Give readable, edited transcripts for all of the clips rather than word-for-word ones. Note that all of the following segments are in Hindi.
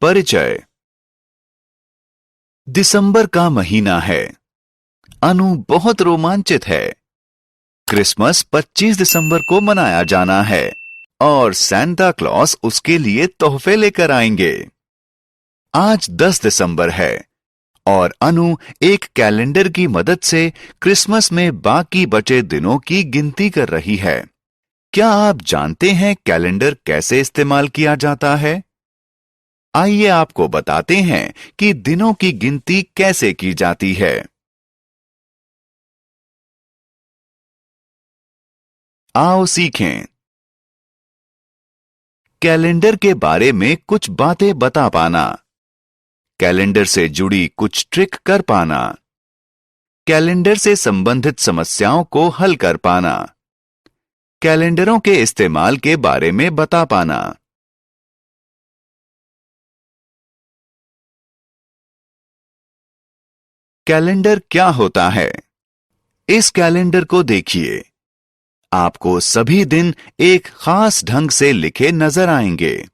परिचय। दिसंबर का महीना है। अनु बहुत रोमांचित है। क्रिसमस 25 दिसंबर को मनाया जाना है और सैंटा क्लॉस उसके लिए तोहफे लेकर आएंगे। आज 10 दिसंबर है और अनु एक कैलेंडर की मदद से क्रिसमस में बाकी बचे दिनों की गिनती कर रही है। क्या आप जानते हैं कैलेंडर कैसे इस्तेमाल किया जाता है? आइए आपको बताते हैं कि दिनों की गिनती कैसे की जाती है। आओ सीखें। कैलेंडर के बारे में कुछ बातें बता पाना, कैलेंडर से जुड़ी कुछ ट्रिक कर पाना, कैलेंडर से संबंधित समस्याओं को हल कर पाना, कैलेंडरों के इस्तेमाल के बारे में बता पाना। कैलेंडर क्या होता है? इस कैलेंडर को देखिए। आपको सभी दिन एक खास ढंग से लिखे नजर आएंगे।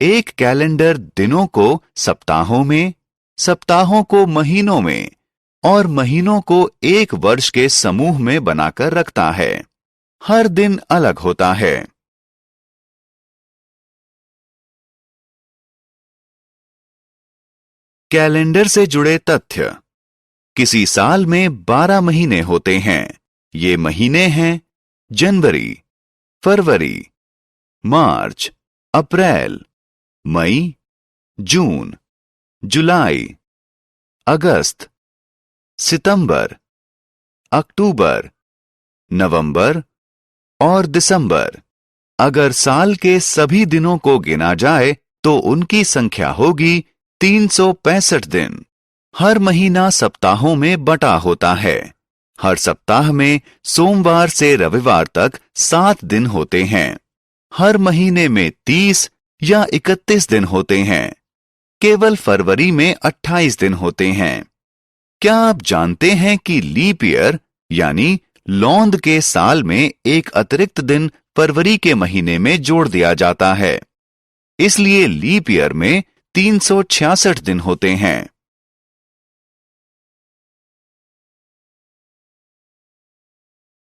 एक कैलेंडर दिनों को सप्ताहों में, सप्ताहों को महीनों में और महीनों को एक वर्ष के समूह में बनाकर रखता है। हर दिन अलग होता है। कैलेंडर से जुड़े तथ्य। किसी साल में 12 महीने होते हैं। ये महीने हैं जनवरी, फरवरी, मार्च, अप्रैल, मई, जून, जुलाई, अगस्त, सितंबर, अक्टूबर, नवंबर और दिसंबर। अगर साल के सभी दिनों को गिना जाए तो उनकी संख्या होगी 365 दिन। हर महीना सप्ताहों में बटा होता है। हर सप्ताह में सोमवार से रविवार तक 7 दिन होते हैं। हर महीने में 30 या 31 दिन होते हैं। केवल फरवरी में 28 दिन होते हैं। क्या आप जानते हैं कि लीप ईयर यानी लौंद के साल में एक अतिरिक्त दिन फरवरी के महीने में जोड़ दिया जाता है? इसलिए लीप ईयर में 366 दिन होते हैं।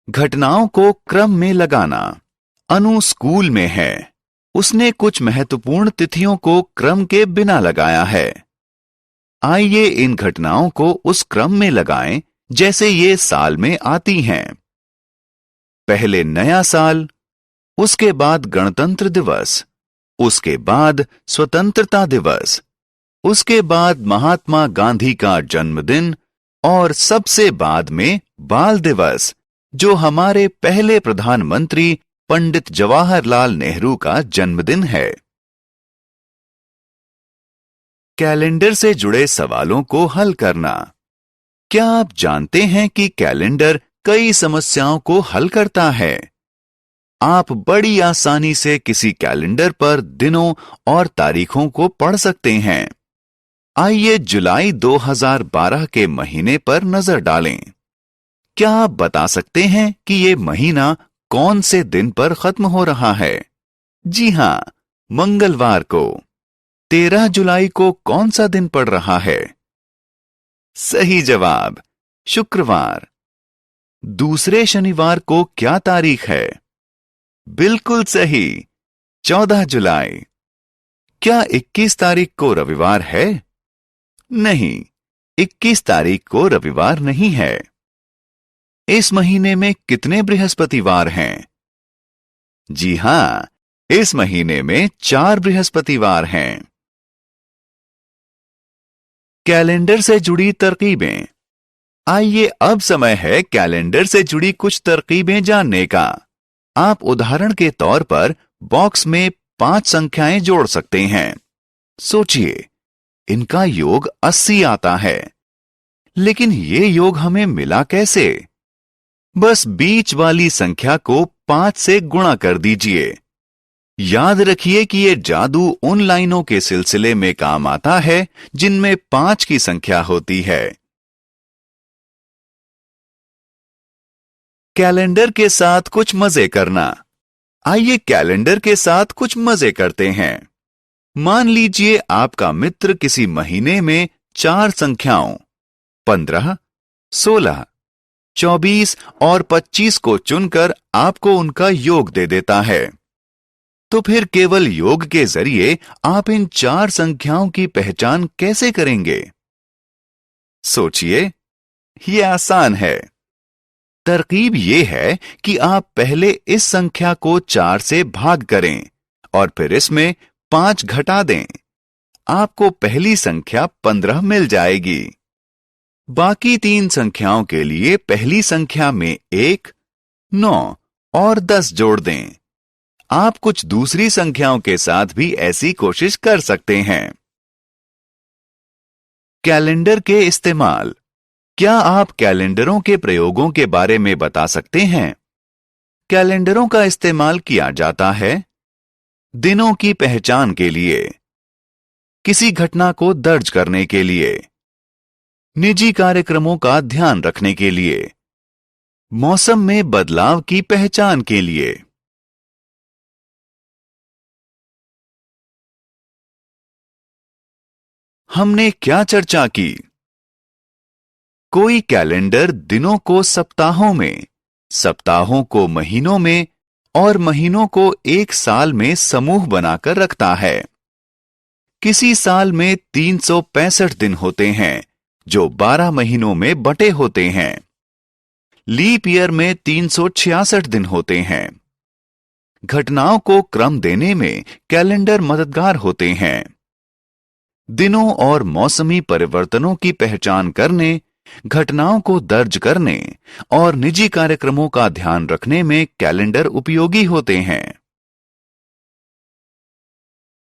घटनाओं को क्रम में लगाना। अनु स्कूल में है। उसने कुछ महत्वपूर्ण तिथियों को क्रम के बिना लगाया है। आइए इन घटनाओं को उस क्रम में लगाएं जैसे ये साल में आती हैं। पहले नया साल, उसके बाद गणतंत्र दिवस, उसके बाद स्वतंत्रता दिवस, उसके बाद महात्मा गांधी का जन्मदिन और सबसे बाद में बाल दिवस, जो हमारे पहले प्रधानमंत्री पंडित जवाहरलाल नेहरू का जन्मदिन है। कैलेंडर से जुड़े सवालों को हल करना। क्या आप जानते हैं कि कैलेंडर कई समस्याओं को हल करता है? आप बड़ी आसानी से किसी कैलेंडर पर दिनों और तारीखों को पढ़ सकते हैं। आइए जुलाई 2012 के महीने पर नजर डालें। क्या आप बता सकते हैं कि ये महीना कौन से दिन पर खत्म हो रहा है? जी हां, मंगलवार को। 13 जुलाई को कौन सा दिन पड़ रहा है? सही जवाब, शुक्रवार। दूसरे शनिवार को क्या तारीख है? बिल्कुल सही, 14 जुलाई। क्या 21 तारीख को रविवार है? नहीं, 21 तारीख को रविवार नहीं है। इस महीने में कितने बृहस्पतिवार हैं? जी हां, इस महीने में 4 बृहस्पतिवार हैं। कैलेंडर से जुड़ी तरकीबें। आइए अब समय है कैलेंडर से जुड़ी कुछ तरकीबें जानने का। आप उदाहरण के तौर पर बॉक्स में 5 संख्याएं जोड़ सकते हैं। सोचिए, इनका योग 80 आता है। लेकिन ये योग हमें मिला कैसे? बस बीच वाली संख्या को 5 से गुणा कर दीजिए। याद रखिए कि ये जादू उन लाइनों के सिलसिले में काम आता है जिनमें 5 की संख्या होती है। कैलेंडर के साथ कुछ मजे करना। आइए कैलेंडर के साथ कुछ मजे करते हैं। मान लीजिए आपका मित्र किसी महीने में 4 संख्याओं 15, 16, 24 और 25 को चुनकर आपको उनका योग दे देता है। तो फिर केवल योग के जरिए आप इन 4 संख्याओं की पहचान कैसे करेंगे? सोचिए, ये आसान है। तरकीब ये है कि आप पहले इस संख्या को 4 से भाग करें और फिर इसमें 5 घटा दें। आपको पहली संख्या 15 मिल जाएगी। बाकी 3 संख्याओं के लिए पहली संख्या में 1, 9 और 10 जोड़ दें। आप कुछ दूसरी संख्याओं के साथ भी ऐसी कोशिश कर सकते हैं। कैलेंडर के इस्तेमाल। क्या आप कैलेंडरों के प्रयोगों के बारे में बता सकते हैं? कैलेंडरों का इस्तेमाल किया जाता है दिनों की पहचान के लिए, किसी घटना को दर्ज करने के लिए, निजी कार्यक्रमों का ध्यान रखने के लिए, मौसम में बदलाव की पहचान के लिए। हमने क्या चर्चा की? कोई कैलेंडर दिनों को सप्ताहों में, सप्ताहों को महीनों में और महीनों को एक साल में समूह बनाकर रखता है। किसी साल में 365 दिन होते हैं जो 12 महीनों में बटे होते हैं। लीप ईयर में 366 दिन होते हैं। घटनाओं को क्रम देने में कैलेंडर मददगार होते हैं। दिनों और मौसमी परिवर्तनों की पहचान करने, घटनाओं को दर्ज करने और निजी कार्यक्रमों का ध्यान रखने में कैलेंडर उपयोगी होते हैं।